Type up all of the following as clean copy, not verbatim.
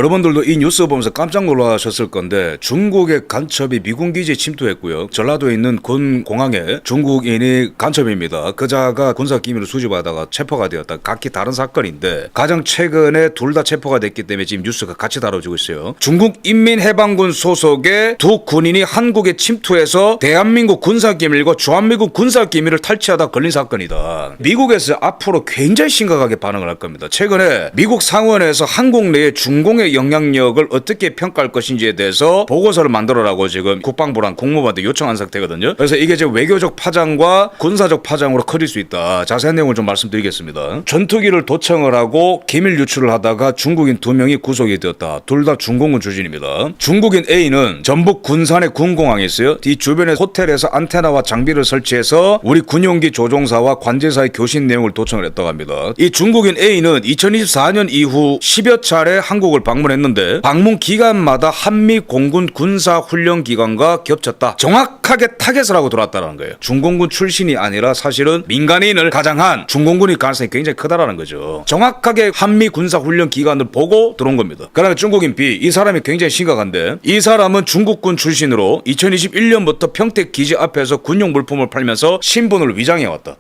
여러분들도 이 뉴스 보면서 깜짝 놀라셨을 건데 중국의 간첩이 미군 기지에 침투했고요. 전라도에 있는 군 공항에 중국인이 간첩입니다. 그자가 군사 기밀을 수집하다가 체포가 되었다. 각기 다른 사건인데 가장 최근에 둘 다 체포가 됐기 때문에 지금 뉴스가 같이 다뤄지고 있어요. 중국 인민해방군 소속의 두 군인이 한국에 침투해서 대한민국 군사 기밀과 주한미군 군사 기밀을 탈취하다 걸린 사건이다. 미국에서 앞으로 굉장히 심각하게 반응을 할 겁니다. 최근에 미국 상원에서 한국 내의 중공의 영향력을 어떻게 평가할 것인지에 대해서 보고서를 만들어라고 지금 국방부랑 국무부한테 요청한 상태거든요. 그래서 이게 지금 외교적 파장과 군사적 파장으로 커질 수 있다. 자세한 내용을 좀 말씀드리겠습니다. 전투기를 도청을 하고 기밀 유출을 하다가 중국인 2명이 구속이 되었다. 둘 다 중공군 출신입니다. 중국인 A는 전북 군산의 군공항에 있어요. 이 주변에 호텔에서 안테나와 장비를 설치해서 우리 군용기 조종사와 관제사의 교신 내용을 도청을 했다고 합니다. 이 중국인 A는 2024년 이후 10여 차례 한국을 방문했는데 방문 기간마다 한미 공군 군사 훈련 기간과 겹쳤다. 정확하게 타겟을 하고 들어왔다는 거예요. 중공군 출신이 아니라 사실은 민간인을 가장한 중공군일 가능성이 굉장히 크다라는 거죠. 정확하게 한미 군사 훈련 기간을 보고 들어온 겁니다. 그다음에 중국인 B, 이 사람이 굉장히 심각한데 이 사람은 중국군 출신으로 2021년부터 평택 기지 앞에서 군용 물품을 팔면서 신분을 위장해 왔다.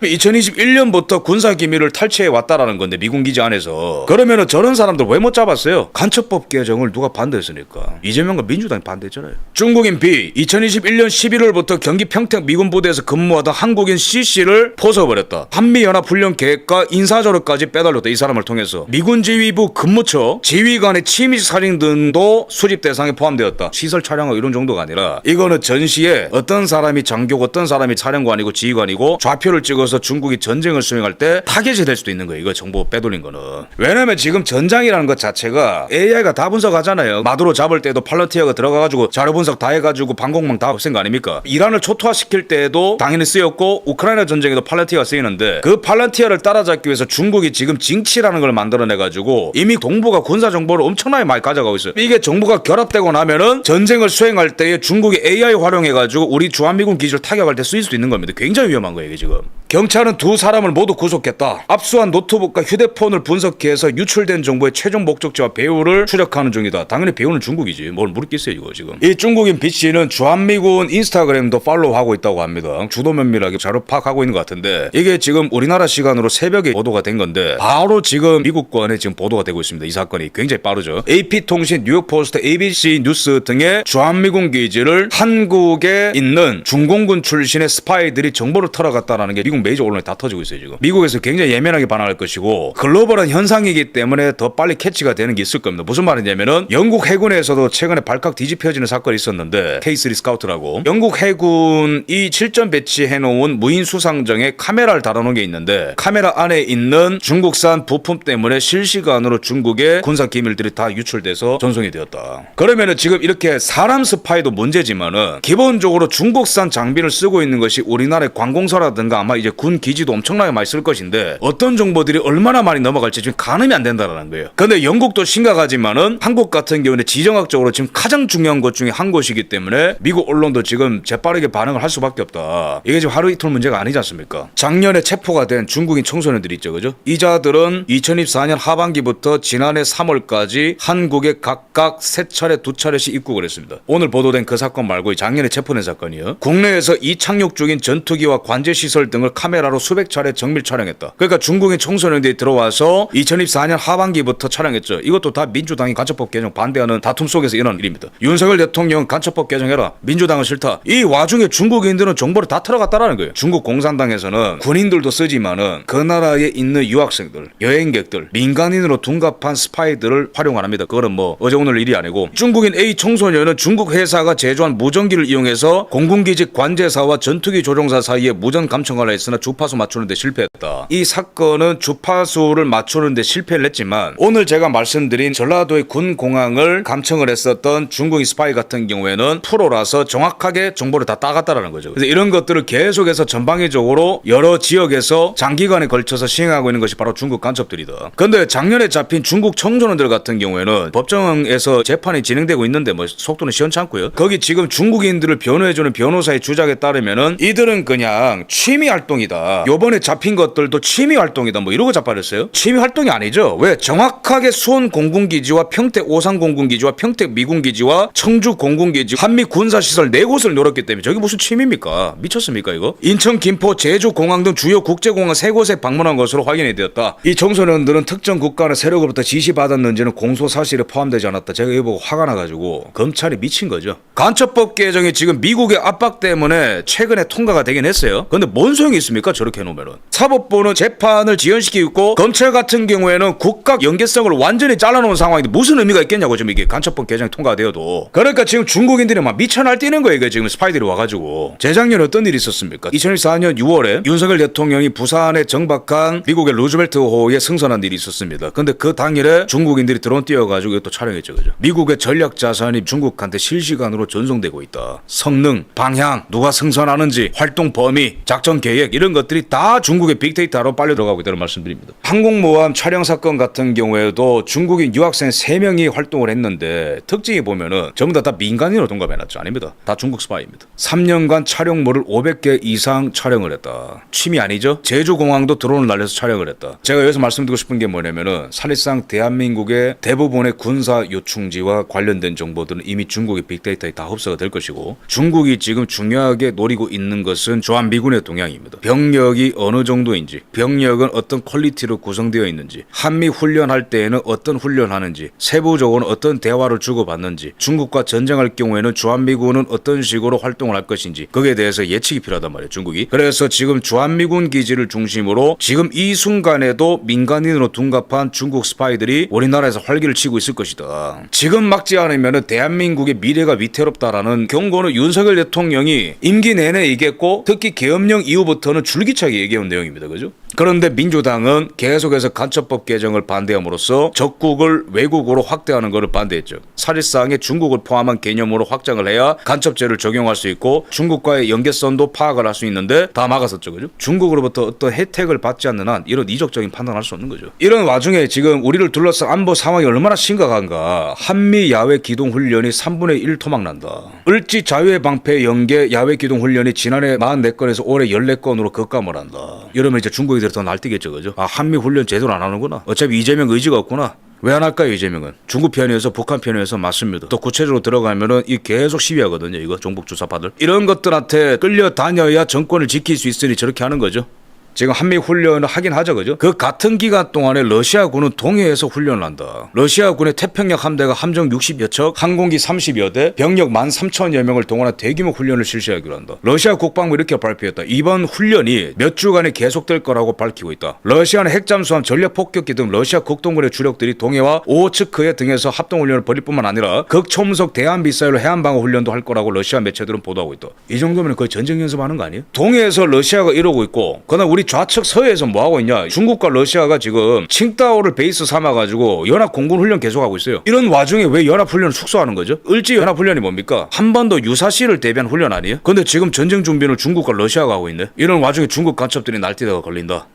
2021년부터 군사 기밀을 탈취해 왔다라는 건데 미군 기지 안에서 그러면은 저런 사람들 왜 못 잡았어요? 간첩법 개정을 누가 반대했으니까. 이재명과 민주당이 반대했잖아요. 중국인 B, 2021년 11월부터 경기 평택 미군 부대에서 근무하던 한국인 C씨를 포섭을 했다. 한미연합훈련 계획과 인사자료까지 빼달렸다. 이 사람을 통해서. 미군 지휘부 근무처 지휘관의 침입 살인 등도 수집 대상에 포함되었다. 시설 촬영하고 이런 정도가 아니라 이거는 전시에 어떤 사람이 장교고 어떤 사람이 사령관이고 지휘관이고 좌표를 찍어서 중국이 전쟁을 수행할 때 타겟이 될 수도 있는 거예요. 이거 정보 빼돌린 거는. 왜냐면 지금 전장이라는 것 자체가 AI가 다 분석하잖아요. 마두로 잡을 때도 팔런티어가 들어가가지고 자료 분석 다 해가지고 방공망 다 없앤 거 아닙니까? 이란을 초토화시킬 때에도 당연히 쓰였고 우크라이나 전쟁에도 팔런티어가 쓰이는데 그 팔런티어를 따라잡기 위해서 중국이 지금 징치라는 걸 만들어내가지고 이미 동북아 군사 정보를 엄청나게 많이 가져가고 있어요. 이게 정보가 결합되고 나면은 전쟁을 수행할 때에 중국이 AI 활용해가지고 우리 주한미군 기지를 타격할 때 쓰일 수도 있는 겁니다. 굉장히 위험한 거예요, 이게 지금. 경찰은 두 사람을 모두 구속했다. 압수한 노트북과 휴대폰을 분석해서 유출된 정보의 최종 목적지와 배후를 추적하는 중이다. 당연히 배후는 중국이지. 뭘 모르겠어요, 이거 지금. 이 중국인 B씨는 주한미군 인스타그램도 팔로우하고 있다고 합니다. 주도 면밀하게 자료 파악하고 있는 것 같은데 이게 지금 우리나라 시간으로 새벽에 보도가 된 건데 바로 지금 미국권에 지금 보도가 되고 있습니다. 이 사건이 굉장히 빠르죠. AP통신, 뉴욕포스트, ABC 뉴스 등의 주한미군 기지를 한국에 있는 중공군 출신의 스파이들이 정보를 털어갔다라는 게 미국 메이저 언론에 다 터지고 있어요. 지금 미국에서 굉장히 예민하게 반응할 것이고 글로벌한 현상이기 때문에 더 빨리 캐치가 되는 게 있을 겁니다. 무슨 말이냐면은 영국 해군에서도 최근에 발칵 뒤집혀지는 사건이 있었는데 K3 스카우트라고 영국 해군이 실전 배치해놓은 무인 수상정에 카메라를 달아놓은 게 있는데 카메라 안에 있는 중국산 부품 때문에 실시간으로 중국의 군사 기밀들이 다 유출돼서 전송이 되었다. 그러면은 지금 이렇게 사람 스파이도 문제지만은 기본적으로 중국산 장비를 쓰고 있는 것이 우리나라의 관공서라든가 아마 이제 군 기지도 엄청나게 많이 쓸 것인데 어떤 정보들이 얼마나 많이 넘어갈지 지금 가늠이 안 된다는 거예요. 근데 영국도 심각하지만은 한국 같은 경우는 지정학적으로 지금 가장 중요한 것 중에 한 곳이기 때문에 미국 언론도 지금 재빠르게 반응을 할 수밖에 없다. 이게 지금 하루 이틀 문제가 아니지 않습니까? 작년에 체포가 된 중국인 청소년들이 있죠, 그죠? 이 자들은 2024년 하반기부터 지난해 3월까지 한국에 각각 3차례 2차례씩 입국을 했습니다. 오늘 보도된 그 사건 말고 작년에 체포된 사건이요. 국내에서 이착륙 중인 전투기와 관제시설 등을 카메라로 수백 차례 정밀 촬영했다. 그러니까 중국인 청소년들이 들어와서 2024년 하반기부터 촬영했죠. 이것도 다 민주당이 간첩법 개정 반대하는 다툼 속에서 일어난 일입니다. 윤석열 대통령 간첩법 개정해라. 민주당은 싫다. 이 와중에 중국인들은 정보를 다 털어갔다라는 거예요. 중국 공산당에서는 군인들도 쓰지만은 그 나라에 있는 유학생들, 여행객들, 민간인으로 둔갑한 스파이들을 활용 안 합니다. 그거는 뭐 어제 오늘 일이 아니고 중국인 A 청소년은 중국 회사가 제조한 무전기를 이용해서 공군기지 관제사와 전투기 조종사 사이에 무전 감청을 했으나 주파수 맞추는데 실패했다. 이 사건은 주파수를 맞추는데 실패를 했지만 오늘 제가 말씀드린 전라도의 군 공항을 감청을 했었던 중국인 스파이 같은 경우에는 프로라서 정확하게 정보를 다 따갔다라는 거죠. 그래서 이런 것들을 계속해서 전방위적으로 여러 지역에서 장기간에 걸쳐서 시행하고 있는 것이 바로 중국 간첩들이다. 근데 작년에 잡힌 중국 청소년들 같은 경우에는 법정에서 재판이 진행되고 있는데 뭐 속도는 시원치 않고요. 거기 지금 중국인들을 변호해주는 변호사의 주장에 따르면은 이들은 그냥 취미 활동이다. 요번에 잡힌 것들도 취미 활동이다. 뭐 이러고 잡아냈어요. 취미 활동이 아니죠. 왜? 정확하게 수원 공군기지 공군기지와 평택 오산공군기지와 평택 미군기지와 청주 공군기지 한미 군사시설 4곳을 노렸기 때문에 저게 무슨 침입니까? 미쳤습니까 이거? 인천, 김포, 제주, 공항 등 주요 국제공항 3곳에 방문한 것으로 확인이 되었다. 이 청소년들은 특정 국가나 세력으로부터 지시받았는지는 공소사실에 포함되지 않았다. 제가 이거 보고 화가 나가지고 검찰이 미친 거죠. 간첩법 개정이 지금 미국의 압박 때문에 최근에 통과가 되긴 했어요. 근데 뭔 소용이 있습니까? 저렇게 해놓으면은. 사법부는 재판을 지연시키고 있고 검찰 같은 경우에는 국가 연계성을 완전히 잘라놓은 상황인데 무슨 의미가 있겠냐고 지금 이게 간첩법 개정이 통과되어도. 그러니까 지금 중국인들이 막 미쳐 날뛰는 거예요. 이게 지금 스파이들이 와가지고. 재작년에 어떤 일이 있었습니까? 2014년 6월에 윤석열 대통령이 부산에 정박한 미국의 루즈벨트 호에 승선한 일이 있었습니다. 근데 그 당일에 중국인들이 드론 띄워가지고 또 촬영했죠. 그죠? 미국의 전략 자산이 중국한테 실시간으로 전송되고 있다. 성능, 방향, 누가 승선하는지, 활동 범위, 작전 계획 이런 것들이 다 중국의 빅데이터로 빨려 들어가고 있다는 말씀드립니다. 항공모함 촬영 사건 같은 경우에도 중국인 유학생 3명이 활동을 했는데 특징이 보면은 전부 다 민간인으로 동갑해놨죠. 아닙니다. 다 중국 스파이입니다. 3년간 촬영물을 500개 이상 촬영을 했다. 취미 아니죠? 제주공항도 드론을 날려서 촬영을 했다. 제가 여기서 말씀드리고 싶은 게 뭐냐면은 사실상 대한민국의 대부분의 군사 요충지와 관련된 정보들은 이미 중국의 빅데이터에 다 흡수가 될 것이고 중국이 지금 중요하게 노리고 있는 것은 주한미군의 동향입니다. 병력이 어느 정도인지, 병력은 어떤 퀄리티로 구성되어 있는지, 한미 훈련할 때에는 어떤 훈련하는지, 세부적으로 어떤 대화를 주고받는지, 중국과 전쟁할 경우에는 주한미군은 어떤 식으로 활동을 할 것인지 거기에 대해서 예측이 필요하단 말이에요. 중국이. 그래서 지금 주한미군 기지를 중심으로 지금 이 순간에도 민간인으로 둔갑한 중국 스파이들이 우리나라에서 활기를 치고 있을 것이다. 지금 막지 않으면 대한민국의 미래가 위태롭다라는 경고는 윤석열 대통령이 임기 내내 얘기했고 특히 계엄령 이후부터는 줄기차게 얘기해온 내용입니다. 그죠? 그런데 민주당은 계속해서 간첩법 개정을 반대함으로써 적국을 외국으로 확대하는 것을 반대했죠. 사실상의 중국을 포함한 개념으로 확장을 해야 간첩죄를 적용할 수 있고 중국과의 연계성도 파악을 할 수 있는데 다 막았었죠. 그죠? 중국으로부터 어떤 혜택을 받지 않는 한 이런 이적적인 판단을 할 수 없는 거죠. 이런 와중에 지금 우리를 둘러싼 안보 상황이 얼마나 심각한가. 한미 야외 기동 훈련이 3분의 1 토막난다. 을지 자유의 방패 연계 야외 기동 훈련이 지난해 44건에서 올해 14건으로 급감을 한다. 이러면 이제 중국이 더 날뛰겠죠. 그죠? 아, 한미 훈련 제대로 안 하는구나. 어차피 이재명 의지가 없구나. 왜 안 할까요? 이재명은 중국 편에서 북한 편에서 맞습니다. 또 구체적으로 들어가면은 이 계속 시위하거든요. 이거 종북 주사파들 이런 것들한테 끌려다녀야 정권을 지킬 수 있으니 저렇게 하는 거죠. 지금 한미 훈련을 하긴 하죠. 그죠? 그 같은 기간 동안에 러시아군은 동해에서 훈련을 한다. 러시아군의 태평양 함대가 함정 60여 척, 항공기 30여 대, 병력 13,000여 명을 동원한 대규모 훈련을 실시하기로 한다. 러시아 국방부 이렇게 발표했다. 이번 훈련이 몇 주간에 계속될 거라고 밝히고 있다. 러시아는 핵잠수함, 전략폭격기 등 러시아 국동군의 주력들이 동해와 오호츠크해 등에서 합동훈련을 벌일 뿐만 아니라 극초음속 대한미사일로 해안방어 훈련도 할 거라고 러시아 매체들은 보도하고 있다. 이 정도면 거의 전쟁 연습하는 거 아니에요? 동해에서 러시아가 이러고 있고 그러나 우리 좌측 서해에서 뭐하고 있냐. 중국과 러시아가 지금 칭다오를 베이스 삼아가지고 연합공군훈련 계속하고 있어요. 이런 와중에 왜 연합훈련을 축소하는 거죠? 을지 연합훈련이 뭡니까? 한반도 유사시를 대비한 훈련 아니에요? 근데 지금 전쟁 준비는 중국과 러시아가 하고 있네. 이런 와중에 중국 간첩들이 날뛰다가 걸린다.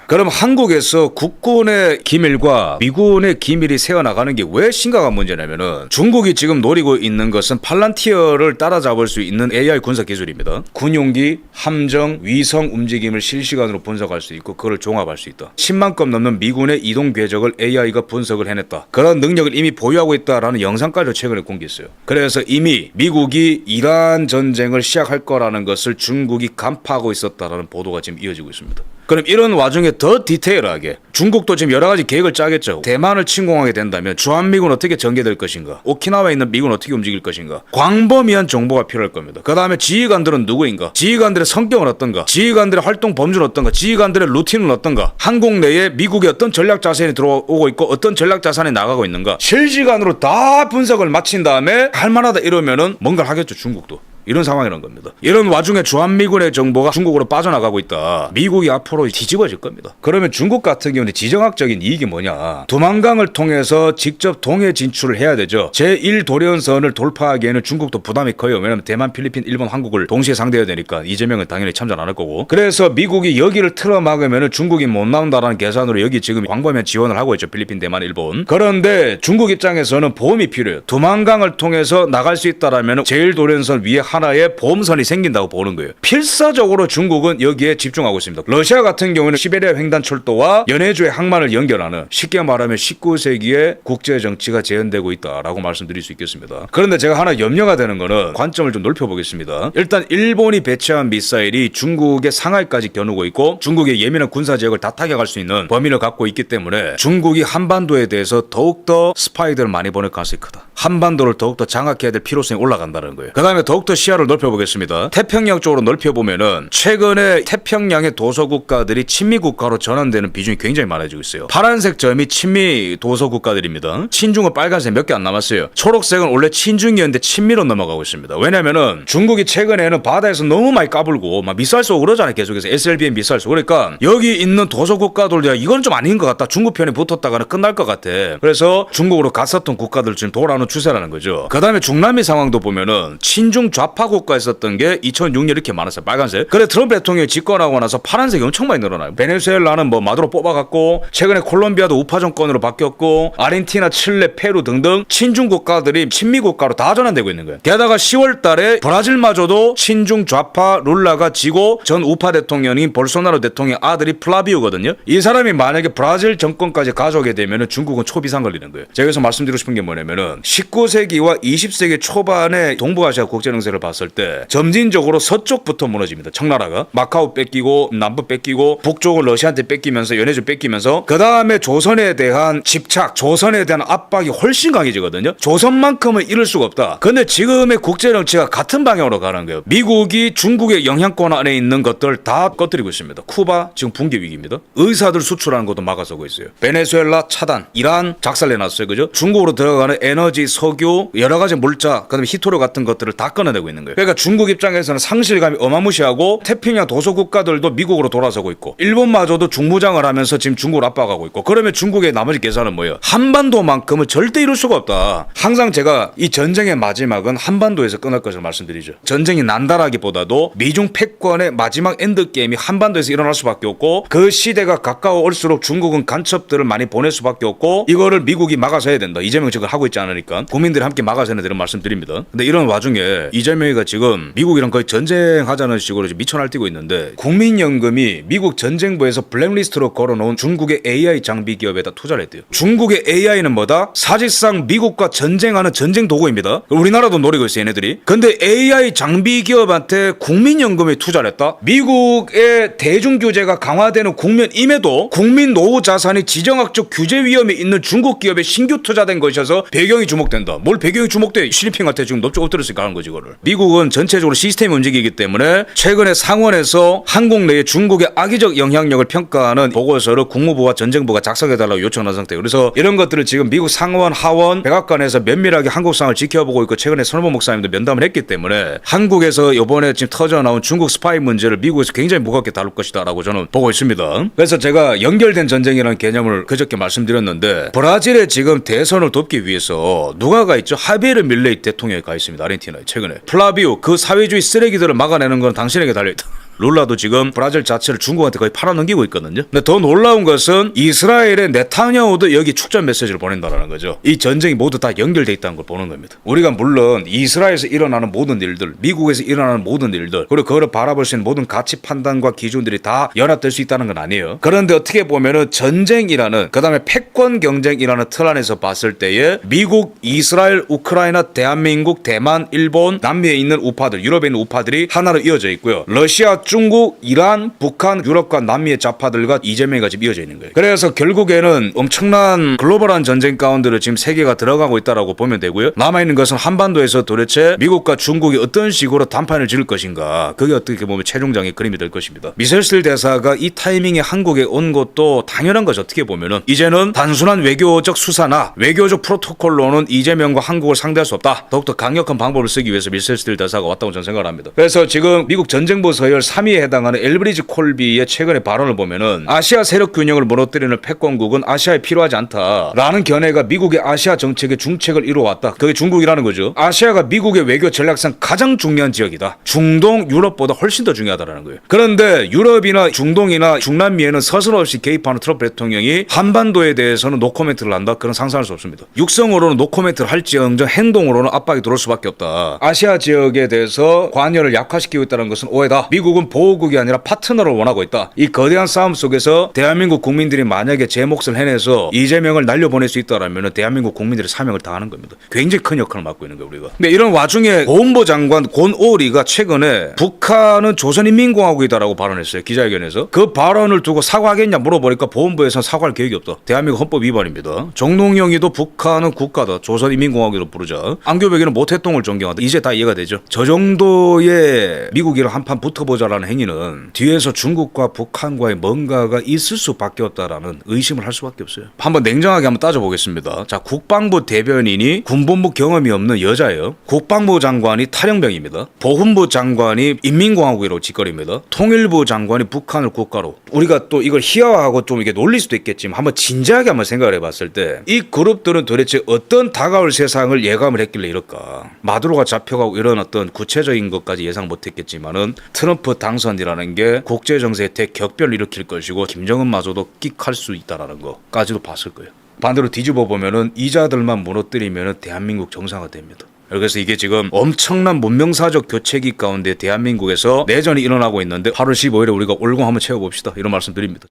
그럼 한국에서 국군의 기밀과 미군의 기밀이 새어나가는 게 왜 심각한 문제냐면은 중국이 지금 노리고 있는 것은 팔란티어를 따라잡을 수 있는 AI 군사 기술입니다. 군용기, 함정, 위성 움직임을 실시간으로 분석할 수 있고 그걸 종합할 수 있다. 10만 건 넘는 미군의 이동 궤적을 AI가 분석을 해냈다. 그런 능력을 이미 보유하고 있다라는 영상까지 최근에 공개했어요. 그래서 이미 미국이 이란 전쟁을 시작할 거라는 것을 중국이 간파하고 있었다라는 보도가 지금 이어지고 있습니다. 그럼 이런 와중에 더 디테일하게 중국도 지금 여러 가지 계획을 짜겠죠. 대만을 침공하게 된다면 주한미군 어떻게 전개될 것인가, 오키나와에 있는 미군 어떻게 움직일 것인가, 광범위한 정보가 필요할 겁니다. 그 다음에 지휘관들은 누구인가, 지휘관들의 성격은 어떤가, 지휘관들의 활동 범주는 어떤가, 지휘관들의 루틴은 어떤가, 항공 내에 미국의 어떤 전략 자산이 들어오고 있고 어떤 전략 자산이 나가고 있는가 실시간으로 다 분석을 마친 다음에 할만하다 이러면은 뭔가를 하겠죠. 중국도. 이런 상황이라는 겁니다. 이런 와중에 주한미군의 정보가 중국으로 빠져나가고 있다. 미국이 앞으로 뒤집어질 겁니다. 그러면 중국 같은 경우는 지정학적인 이익이 뭐냐. 두만강을 통해서 직접 동해 진출을 해야 되죠. 제1도련선을 돌파하기에는 중국도 부담이 커요. 왜냐하면 대만, 필리핀, 일본, 한국을 동시에 상대해야 되니까 이재명은 당연히 참전 안 할 거고. 그래서 미국이 여기를 틀어막으면 중국이 못 나온다라는 계산으로 여기 지금 광범위한 지원을 하고 있죠. 필리핀, 대만, 일본. 그런데 중국 입장에서는 보험이 필요해요. 두만강을 통해서 나갈 수 있다라면 제1도련선 위에 하나의 보험선이 생긴다고 보는 거예요. 필사적으로 중국은 여기에 집중하고 있습니다. 러시아 같은 경우는 시베리아 횡단철도와 연해주의 항만을 연결하는, 쉽게 말하면 19세기의 국제정치가 재현되고 있다라고 말씀드릴 수 있겠습니다. 그런데 제가 하나 염려가 되는 거는 관점을 좀 넓혀보겠습니다. 일단 일본이 배치한 미사일이 중국의 상하이까지 겨누고 있고 중국의 예민한 군사지역을 다 타격할 수 있는 범위를 갖고 있기 때문에 중국이 한반도에 대해서 더욱더 스파이들을 많이 보낼 가능성이 크다. 한반도를 더욱더 장악해야 될 필요성이 올라간다는 거예요. 그 다음에 더욱더 시야를 넓혀보겠습니다. 태평양 쪽으로 넓혀보면은 최근에 태평양의 도서국가들이 친미국가로 전환되는 비중이 굉장히 많아지고 있어요. 파란색 점이 친미 도서국가들입니다. 친중은 빨간색 몇 개 안 남았어요. 초록색은 원래 친중이었는데 친미로 넘어가고 있습니다. 왜냐면은 중국이 최근에는 바다에서 너무 많이 까불고 막 미사일 쏘고 그러잖아요. 계속해서 SLBM 미사일 쏘고. 그러니까 여기 있는 도서국가들도 야 이건 좀 아닌 것 같다. 중국 편에 붙었다가는 끝날 것 같아. 그래서 중국으로 갔었던 국가들 지금 돌아오는 추세라는 거죠. 그 다음에 중남미 상황도 보면은 친중 좌파 국가 있었던 게 2006년 이렇게 많았어요. 빨간색. 그래 트럼프 대통령이 집권하고 나서 파란색이 엄청 많이 늘어나요. 베네수엘라는 뭐 마두로 뽑아갔고 최근에 콜롬비아도 우파 정권으로 바뀌었고 아르헨티나, 칠레, 페루 등등 친중 국가들이 친미 국가로 다 전환되고 있는 거예요. 게다가 10월 달에 브라질마저도 친중 좌파 룰라가 지고 전 우파 대통령인 볼소나로 대통령 아들이 플라비오거든요. 이 사람이 만약에 브라질 정권까지 가져오게 되면은 중국은 초비상 걸리는 거예요. 제가 여기서 말씀드리고 싶은 게 뭐냐면은 19세기와 20세기 초반의 동북아시아 국제 정세를 봤을 때 점진적으로 서쪽부터 무너집니다. 청나라가 마카오 뺏기고 남부 뺏기고 북쪽은 러시아한테 뺏기면서 연해주 뺏기면서 그 다음에 조선에 대한 집착, 조선에 대한 압박이 훨씬 강해지거든요. 조선만큼은 이룰 수가 없다. 근데 지금의 국제 정치가 같은 방향으로 가는 거예요. 미국이 중국의 영향권 안에 있는 것들 다 꺼뜨리고 있습니다. 쿠바 지금 붕괴 위기입니다. 의사들 수출하는 것도 막아서고 있어요. 베네수엘라 차단, 이란 작살내놨어요. 그죠? 중국으로 들어가는 에너지, 석유, 여러 가지 물자, 그다음에 히토류 같은 것들을 다 끊어내고 있는 거예요. 그러니까 중국 입장에서는 상실감이 어마무시하고 태평양 도서 국가들도 미국으로 돌아서고 있고 일본마저도 중무장을 하면서 지금 중국을 압박하고 있고 그러면 중국의 나머지 계산은 뭐예요? 한반도만큼은 절대 이룰 수가 없다. 항상 제가 이 전쟁의 마지막은 한반도에서 끝날 것을 말씀드리죠. 전쟁이 난다라기보다도 미중 패권의 마지막 엔드게임이 한반도에서 일어날 수밖에 없고 그 시대가 가까워올수록 중국은 간첩들을 많이 보낼 수밖에 없고 이거를 미국이 막아서 해야 된다. 이재명이 지금 하고 있지 않으니까 국민들이 함께 막아서 해야 되는 말씀드립니다. 근데 이런 와중에 이재명이가 지금 미국이랑 거의 전쟁하자는 식으로 미쳐 날뛰고 있는데 국민연금이 미국 전쟁부에서 블랙리스트로 걸어놓은 중국의 AI 장비 기업에다 투자를 했대요. 중국의 AI는 뭐다? 사실상 미국과 전쟁하는 전쟁 도구입니다. 우리나라도 노리고 있어요, 얘네들이. 근데 AI 장비 기업한테 국민연금에 투자를 했다? 미국의 대중규제가 강화되는 국면임에도 국민 노후 자산이 지정학적 규제 위험이 있는 중국 기업에 신규 투자된 것이어서 배경이 주목된다. 뭘 배경이 주목돼? 시진핑한테 지금 넙죽 엎드렸으니까 하는 거지, 이거를. 미국은 전체적으로 시스템이 움직이기 때문에 최근에 상원에서 한국 내에 중국의 악의적 영향력을 평가하는 보고서를 국무부와 전쟁부가 작성해달라고 요청한 상태예요. 그래서 이런 것들을 지금 미국 상원, 하원, 백악관에서 면밀하게 한국 상황을 지켜보고 있고 최근에 손호범 목사님도 면담을 했기 때문에 한국에서 이번에 지금 터져나온 중국 스파이 문제를 미국에서 굉장히 무겁게 다룰 것이다 라고 저는 보고 있습니다. 그래서 제가 연결된 전쟁이라는 개념을 그저께 말씀드렸는데 브라질에 지금 대선을 돕기 위해서 누가 가 있죠? 하비에르 밀레이 대통령이 가 있습니다. 아르헨티나에 최근에. 플라비오 그 사회주의 쓰레기들을 막아내는 건 당신에게 달려있다. 룰라도 지금 브라질 자체를 중국한테 거의 팔아넘기고 있거든요. 근데 더 놀라운 것은 이스라엘의 네타냐후도 여기 축전 메시지를 보낸다는 거죠. 이 전쟁이 모두 다 연결돼 있다는 걸 보는 겁니다. 우리가 물론 이스라엘에서 일어나는 모든 일들, 미국에서 일어나는 모든 일들, 그리고 그걸 바라볼 수 있는 모든 가치 판단과 기준들이 다 연합될 수 있다는 건 아니에요. 그런데 어떻게 보면은 전쟁이라는, 그 다음에 패권 경쟁이라는 틀 안에서 봤을 때에 미국, 이스라엘, 우크라이나, 대한민국, 대만, 일본, 남미에 있는 우파들, 유럽에 있는 우파들이 하나로 이어져 있고요. 러시아, 중국, 이란, 북한, 유럽과 남미의 좌파들과 이재명이가 지금 이어져 있는 거예요. 그래서 결국에는 엄청난 글로벌한 전쟁 가운데로 지금 세계가 들어가고 있다라고 보면 되고요. 남아있는 것은 한반도에서 도대체 미국과 중국이 어떤 식으로 단판을 지을 것인가, 그게 어떻게 보면 최종장의 그림이 될 것입니다. 미셀실 대사가 이 타이밍에 한국에 온 것도 당연한 거죠. 어떻게 보면은 이제는 단순한 외교적 수사나 외교적 프로토콜로는 이재명과 한국을 상대할 수 없다. 더욱더 강력한 방법을 쓰기 위해서 미셀실 대사가 왔다고 저는 생각을 합니다. 그래서 지금 미국 전쟁부 서열 3위에 해당하는 엘브리지 콜비의 최근의 발언을 보면은 아시아 세력 균형을 무너뜨리는 패권국은 아시아에 필요하지 않다라는 견해가 미국의 아시아 정책의 중책을 이루어왔다. 그게 중국이라는 거죠. 아시아가 미국의 외교 전략상 가장 중요한 지역이다. 중동, 유럽보다 훨씬 더 중요하다라는 거예요. 그런데 유럽이나 중동이나 중남미에는 서슴없이 개입하는 트럼프 대통령이 한반도에 대해서는 노코멘트를 한다. 그런 상상할 수 없습니다. 육성으로는 노코멘트를 할지언정 행동으로는 압박이 들어올 수밖에 없다. 아시아 지역에 대해서 관여를 약화시키고 있다는 것은 오해다. 미국은 보호국이 아니라 파트너를 원하고 있다. 이 거대한 싸움 속에서 대한민국 국민들이 만약에 제 몫을 해내서 이재명을 날려보낼 수 있다라면 대한민국 국민들의 사명을 다하는 겁니다. 굉장히 큰 역할을 맡고 있는 거예요, 우리가. 근데 이런 와중에 보훈부 장관 권오리가 최근에 북한은 조선인민공화국이다라고 발언했어요. 기자회견에서. 그 발언을 두고 사과하겠냐 물어보니까 보훈부에서는 사과할 계획이 없다. 대한민국 헌법 위반입니다. 정동영이도 북한은 국가다. 조선인민공화국으로 부르자. 안교백이는 모태똥을 존경하다. 이제 다 이해가 되죠. 저 정도의 미국이랑 한판 붙어보자라는 행위는 뒤에서 중국과 북한과의 뭔가가 있을 수밖에 없다라는 의심을 할 수밖에 없어요. 한번 냉정하게 한번 따져보겠습니다. 자, 국방부 대변인이 군본부 경험이 없는 여자예요. 국방부 장관이 탈영병입니다. 보훈부 장관이 인민공화국이라고 짓거립니다. 통일부 장관이 북한을 국가로. 우리가 또 이걸 희화화하고 좀 이게 놀릴 수도 있겠지만 한번 진지하게 한번 생각을 해봤을 때 이 그룹들은 도대체 어떤 다가올 세상을 예감을 했길래 이럴까. 마두로가 잡혀가고 이런 어떤 구체적인 것까지 예상 못했겠지만은 트럼프 당선이라는 게 국제정세에 대격변을 일으킬 것이고 김정은마저도 끽할 수 있다라는 거까지도 봤을 거예요. 반대로 뒤집어 보면은 이자들만 무너뜨리면은 대한민국 정상화 됩니다. 그래서 이게 지금 엄청난 문명사적 교체기 가운데 대한민국에서 내전이 일어나고 있는데 8월 15일에 우리가 올공 한번 채워봅시다. 이런 말씀 드립니다.